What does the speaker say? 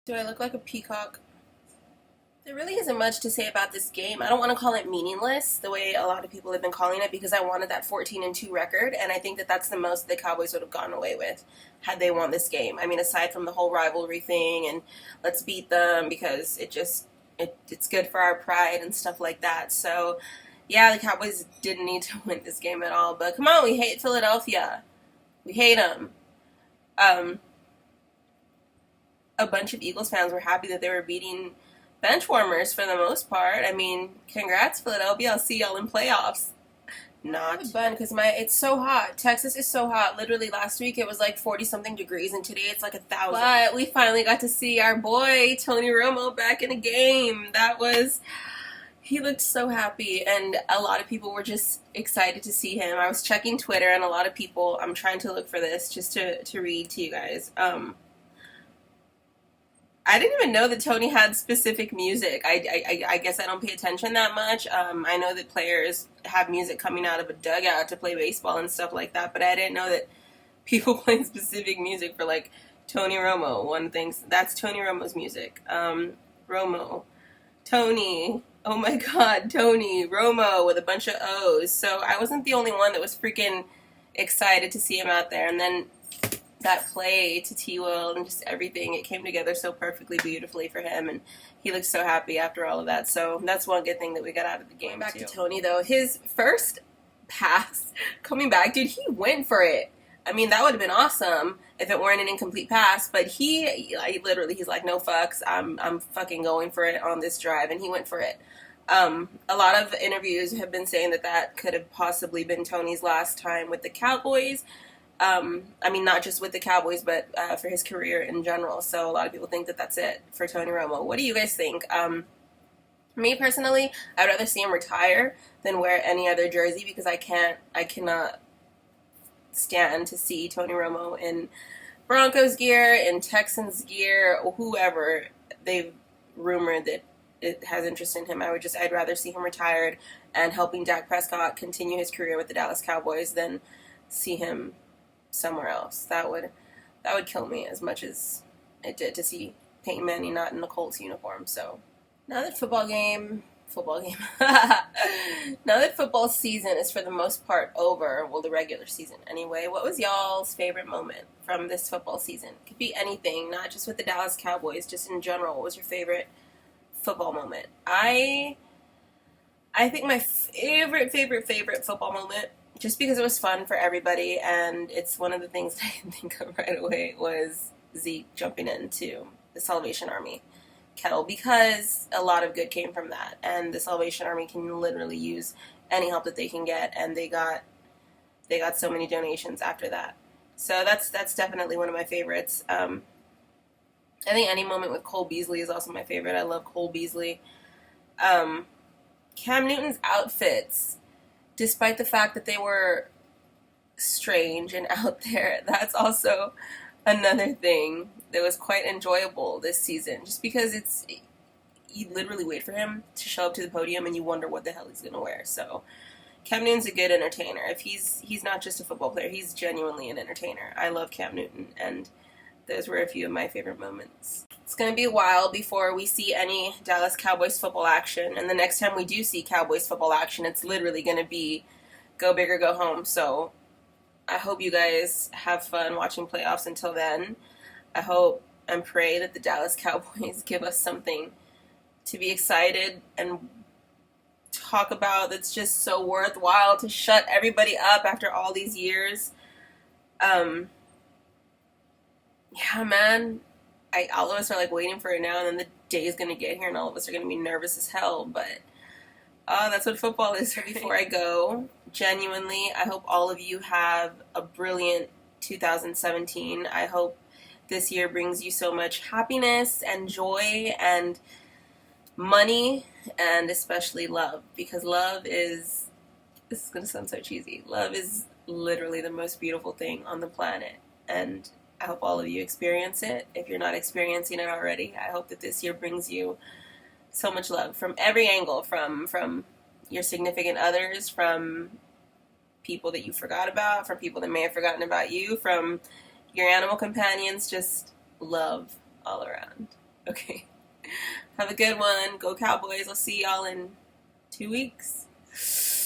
Do I look like a peacock? There really isn't much to say about this game. I don't want to call it meaningless the way a lot of people have been calling it because I wanted that 14-2 record, and I think that that's the most the Cowboys would have gone away with had they won this game. I mean, aside from the whole rivalry thing and let's beat them because it's good for our pride and stuff like that. So, yeah, the Cowboys didn't need to win this game at all. But come on, we hate Philadelphia. We hate them. Um, a bunch of Eagles fans were happy that they were beating bench warmers for the most part. I mean, congrats, Philadelphia. I'll see y'all in playoffs. Not fun because it's so hot. Texas is so hot. Literally last week it was like 40 something degrees, and today it's like 1,000. But we finally got to see our boy Tony Romo back in a game. He looked so happy, and a lot of people were just excited to see him. I was checking Twitter, and a lot of people. I'm trying to look for this just to read to you guys. I didn't even know that Tony had specific music. I guess I don't pay attention that much. I know that players have music coming out of a dugout to play baseball and stuff like that, but I didn't know that people play specific music for, like, Tony Romo. One thinks that's Tony Romo's music. Romo. Tony. Oh my god, Tony. Romo with a bunch of O's. So I wasn't the only one that was freaking excited to see him out there. And then that play to T-Will and just everything, it came together so perfectly, beautifully for him, and he looked so happy after all of that. So that's one good thing that we got out of the game. Back to Tony, though. His first pass coming back, dude, he went for it. I mean, that would have been awesome if it weren't an incomplete pass, but he's like, no fucks, I'm fucking going for it on this drive, and he went for it. A lot of interviews have been saying that could have possibly been Tony's last time with the Cowboys. I mean, not just with the Cowboys, but for his career in general. So a lot of people think that that's it for Tony Romo. What do you guys think? Me personally, I'd rather see him retire than wear any other jersey because I cannot stand to see Tony Romo in Broncos gear, in Texans gear, or whoever they've rumored that it has interest in him. I'd rather see him retired and helping Dak Prescott continue his career with the Dallas Cowboys than see him somewhere else. That would kill me as much as it did to see Peyton Manning not in the Colts uniform. So now that football now that football season is for the most part over, well, the regular season anyway, what was y'all's favorite moment from this football season? It could be anything, not just with the Dallas Cowboys, just in general. What was your favorite football moment? I think my favorite football moment, just because it was fun for everybody, and it's one of the things I can think of right away, was Zeke jumping into the Salvation Army kettle, because a lot of good came from that, and the Salvation Army can literally use any help that they can get, and they got so many donations after that. So that's definitely one of my favorites. I think any moment with Cole Beasley is also my favorite. I love Cole Beasley. Cam Newton's outfits, despite the fact that they were strange and out there, that's also another thing that was quite enjoyable this season. Just because you literally wait for him to show up to the podium and you wonder what the hell he's going to wear. So Cam Newton's a good entertainer. If he's not just a football player, he's genuinely an entertainer. I love Cam Newton, and those were a few of my favorite moments. It's going to be a while before we see any Dallas Cowboys football action, and the next time we do see Cowboys football action, it's literally going to be go big or go home. So I hope you guys have fun watching playoffs until then. I hope and pray that the Dallas Cowboys give us something to be excited and talk about that's just so worthwhile to shut everybody up after all these years. Yeah, man, all of us are like waiting for it now, and then the day is going to get here, and all of us are going to be nervous as hell, but that's what football is. Before I go, genuinely, I hope all of you have a brilliant 2017. I hope this year brings you so much happiness and joy and money, and especially love, because love is, this is going to sound so cheesy, love is literally the most beautiful thing on the planet, and I hope all of you experience it. If you're not experiencing it already, I hope that this year brings you so much love from every angle, from your significant others, from people that you forgot about, from people that may have forgotten about you, from your animal companions, just love all around. Okay. Have a good one. Go Cowboys. I'll see y'all in 2 weeks.